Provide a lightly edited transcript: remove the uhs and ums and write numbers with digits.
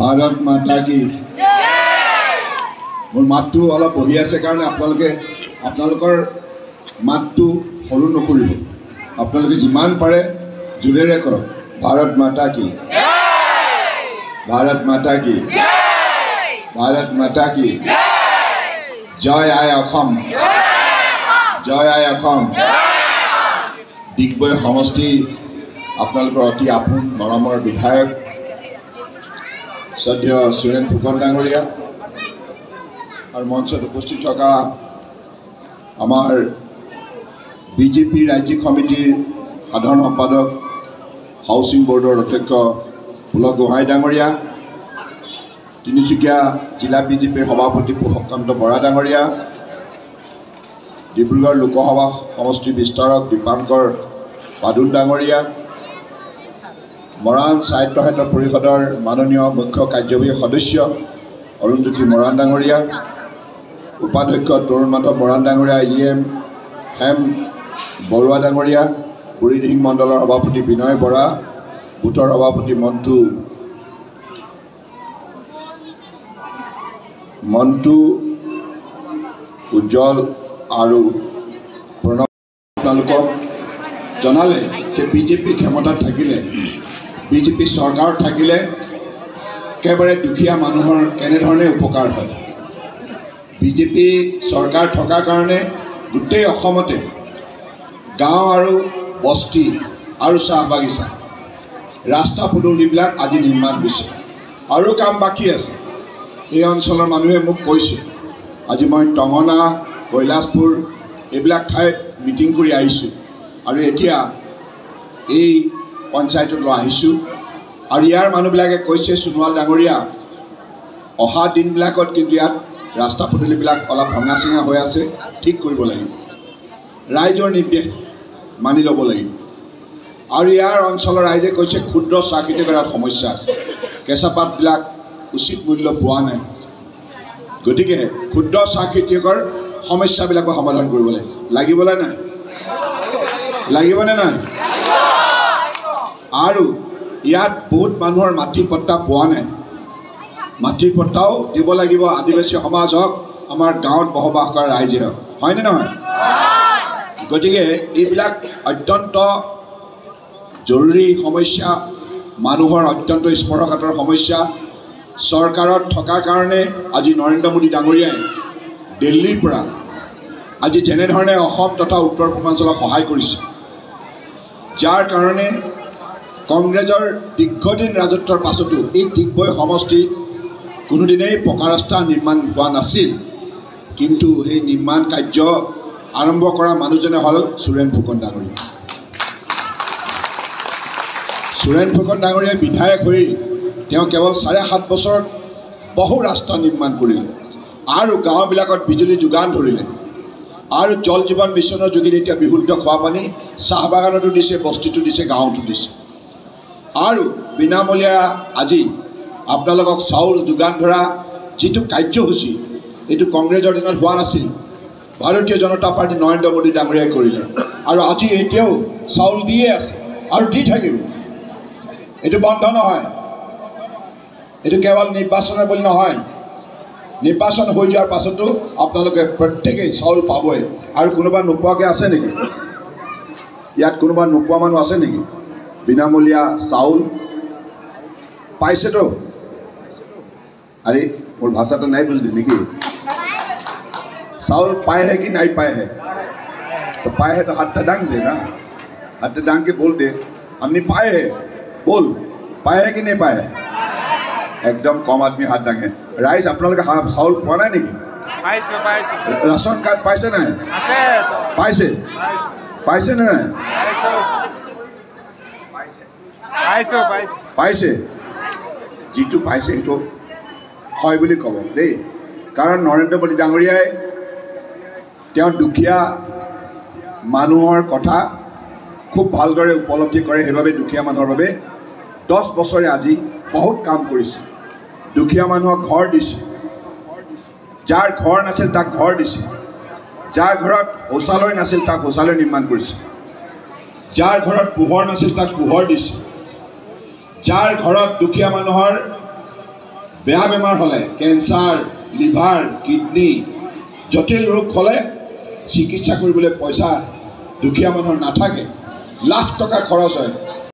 भारत माता की मोर मातु अलप बहि आछे कारण आपनालोकर मातु सरू नकरिब आपनालोके जिमान पारे जोरेरे करक भारत माता की भारत माता की भारत माता की जय आय अखम जय आय अखम डिगबय समष्टि आपनालोकर अति आपोन मरমৰ विधायक श्रद्धेय सुरेन फुकन डांगरिया और मंचत उपस्थित थका आमार बीजेपी राज्यिक समितिर साधारण सम्पादक हाउसिंग बोर्डर अध्यक्ष पुलक गोहाई डांगरिया तिनिचुकिया जिला बीजेपी सभापति पुष्पकांत बरा डांगरिया डिब्रुगढ़ लोकसभा समष्टि विस्तारक दीपांकर पादुन डांगरिया मरान साहित्य साहित्य परिषदर माननीय मुख्य कार्यवाही सदस्य अरुणज्योति मरान डांगरिया उपाध्यक्ष तरुण माधव मरान डांगरिया EM हेम बरुआ डांगरिया बुढ़ीदिहिं मंडलर सभापति विनय बरा बुथर सभापति मन्टू उज्जवल और प्रणव आपनालोকক जनाले जे बीजेपी क्षमता थाकिले बीजेपी सरकार थाकिले एकेबारे दुखिया मानुहर केनेधरणे उपकार है बीजेपी सरकार थकार कारणे गोटेई अসমते गाँव और बस्ती और चाह बागिचा रास्ता पदूलिबिलाक आज निर्माण होइছে और काम बाकी आछे এই অঞ্চলৰ মানুহে মোক কৈছে আজি মই টঙনা কৈলাশপুৰ এইবিলাক ঠাইত মিটিং কৰি আহিছোঁ আৰু এতিয়া এই পঞ্চায়তলৈ আহিছোঁ আৰু ইয়াৰ মানুহবিলাকে কৈছে সোণোৱাল ডাঙৰীয়া অহা দিনবিলাকত কিন্তু ইয়াত ৰাস্তা পদূলিবিলাক অলপ ভঙা চিঙা হৈ আছে ঠিক কৰিব লাগিব ৰাইজৰ নিৰ্দেশ মানি ল'ব লাগিব আৰু ইয়াৰ অঞ্চলৰ ৰাইজে কৈছে ক্ষুদ্ৰ চাহ খেতিয়কৰ সমস্যা আছে কেঁচাপাতবিলাক उचित मूल्य पोৱা নাই গতিকে ক্ষুদ্ৰ চাহ খেতিয়কৰ সমস্যাবিলাক সমাধান কৰিব লাগিবলে নাই লাগিবনে নাই আৰু ইয়াত বহুত মানুহৰ মাটি পট্টা পোৱা নাই মাটিৰ পট্টাও দিব লাগিব আদিবাসী সমাজ হওক আমাৰ গাঁৱত বসবাস কৰা ৰাইজে হওক হয়নে নহয় গতিকে এইবিলাক অত্যন্ত জৰুৰী সমস্যা মানুহৰ অত্যন্ত স্পৰ্শকাতৰ সমস্যা सरकार थकार कारणे आज नरेंद्र मोदी डांगरियाय दिल्लीर परा आज जेनेधरणे अहोम तथा उत्तर पूर्वांचलक सहाय करिছে जार कारणे कংগ্ৰেছৰ दीर्घदिन राजत्वर पाछतो এই डिगबय समष्टि कोनोदिनै पका रास्ता निर्माण हुआ नासिल किन्तु এই निर्माण कार्य आरम्भ কৰা মানুহজনে हल सुरेन फुकन डांगरिया सुरेन फुकन डांगरिया विधायक হৈ केवल 7.5 बছर बहु रास्ता निर्माण करिले और गाँवबिलाकत बिजुली जोगान धरिले और जल जीवन मिशनर जोगेदि एतिया बिहुद्ध खোৱা पानी चाह बागानतो दिसे बस्तीतो दिसे गाँवतो दिसे और विनामूल्य আজি आपनालोকক चाउल जोगान धरा जितु कार्यसूची एटु कংগ্ৰেছৰ दिনত हुआ नासिल भारतीय जनता पार्टी नरेंद्र मोदी डांगरियाय करिले और আজি एतियाও चाउल दिए आछे और दी থাকিব एटु बंध নহয় ये केवल निर्वाचन बोली नहय निर्वाचन हो जोৱাৰ पाछतो आपनालोके प्रत्येके चाउल पाबय और कोनोबा নোপোৱাকে আছে নেকি ইয়াত কোনোবা নোপোৱা মানুহ আছে নেকি বিনামূলীয়া চাউল পাইছে তো अरे मोर भाषाটা নাই बुझली नेकी चाउल पाए है कि नहीं पाए है तो पाए है तो हाथ दांग दे ना हाथ दांग के बोल दे हमने पाए है बोल पाए है कि नहीं पाए एकदम कम आदमी हाथ दांगे राइज आपनालोके चाउल पोৱা নাই নেকি राशन कार्ड पाइছে নাই पाइছে पाइছে না নাই पाइছে जितु पाइছে हेतु হয় বুলি কব দেই कारण नरेंद्र मोदी डांगरियाय दुखिया মানুহৰ কথা खूब ভালদৰে উপলব্ধি কৰে সেইভাবে দুখীয়া মানুহৰ বাবে 10 বছৰে আজি बहुत काम কৰিছে दुखिया মানুহক घर দিছে जार घर नाছিল তাক घर দিছে जार घरत शौचालय नाছিল তাক शौचालय निर्माण কৰিছে जार घरत पोहर नाছিল তাক पोहर দিছে जार घरत दुखिया মানুহৰ বেয়া বেমাৰ হ'লে কেঞ্চাৰ লিভাৰ কিডনি জটিল ৰোগ হ'লে চিকিৎসা কৰিবলৈ পইচা দুখীয়া মানুহৰ নাথাকে লাখ টকা খৰচ হয়